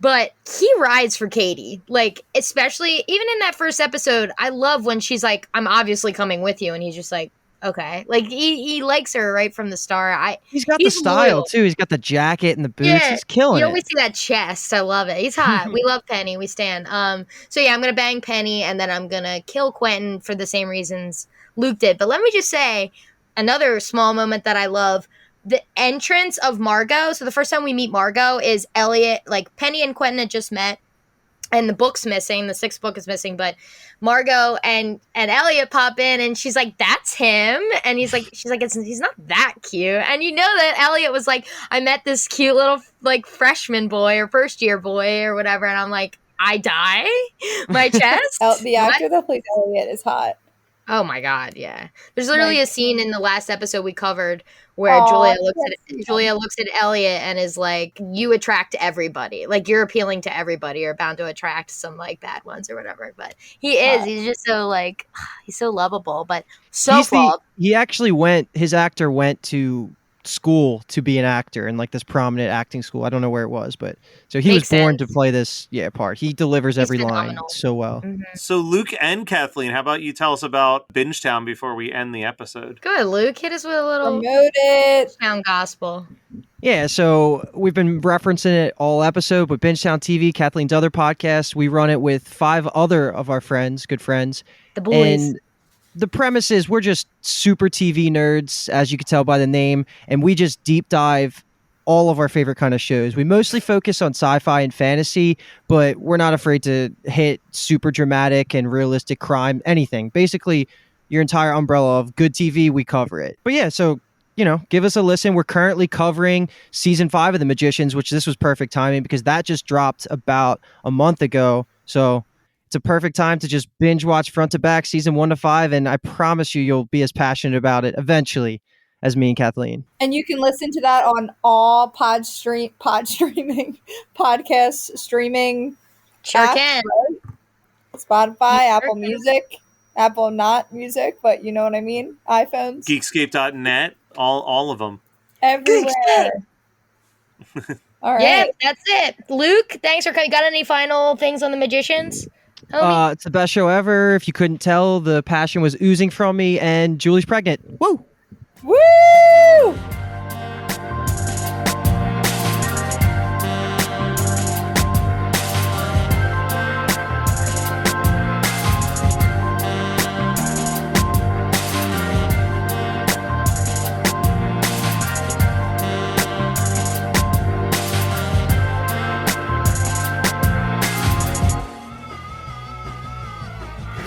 but he rides for Katie. Like, especially even in that first episode, I love when she's like, I'm obviously coming with you. And he's just like, okay. Like, he likes her right from the start. He's got the style, too. He's got the jacket and the boots. Yeah, he's killing it. You always see that chest. I love it. He's hot. We love Penny. We stand. So, yeah, I'm going to bang Penny, and then I'm going to kill Quentin for the same reasons Luke did. But let me just say, another small moment that I love, the entrance of Margot. So the first time we meet Margot is Elliot. Like, Penny and Quentin had just met. And the book's missing. The sixth book is missing. But Margot and Elliot pop in, and she's like, "That's him." And she's like, "He's not that cute." And you know that Elliot was like, "I met this cute little like freshman boy or first year boy or whatever." And I'm like, "I die, my chest." The actor that plays Elliot is hot. Oh my god, yeah. There's literally a scene in the last episode we covered where Aw, Julia looks at Elliot and is like, "You attract everybody. Like you're appealing to everybody. You're bound to attract some like bad ones or whatever." But he's just so like he's so lovable, but so flawed. He actually his actor went to school to be an actor in like this prominent acting school. I don't know where it was, but so he was born to play this part. He delivers every line so well. Mm-hmm. So Luke and Kathleen, how about you tell us about Bingetown before we end the episode? Good, Luke. Hit us with a little promote it. Bingetown gospel. Yeah, so we've been referencing it all episode, but Bingetown TV, Kathleen's other podcast, we run it with 5 other of our friends, good friends. The boys. And the premise is we're just super TV nerds, as you can tell by the name, and we just deep dive all of our favorite kind of shows. We mostly focus on sci-fi and fantasy, but we're not afraid to hit super dramatic and realistic crime, anything. Basically, your entire umbrella of good TV, we cover it. But yeah, so, give us a listen. We're currently covering season 5 of The Magicians, which this was perfect timing because that just dropped about a month ago. So it's a perfect time to just binge watch front to back season 1 to 5. And I promise you'll be as passionate about it eventually as me and Kathleen. And you can listen to that on all podcast streaming. Sure apps, can. Right? Spotify, Apple Music, Apple not music, but you know what I mean? iPhones. Geekscape.net, all of them. Everywhere. All right. Yeah, that's it. Luke, thanks for coming. Got any final things on The Magicians? It's the best show ever. If you couldn't tell, the passion was oozing from me, and Julie's pregnant. Woo! Woo!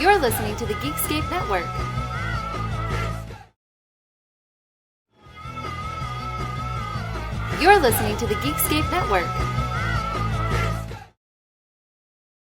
You're listening to the Geekscape Network. You're listening to the Geekscape Network.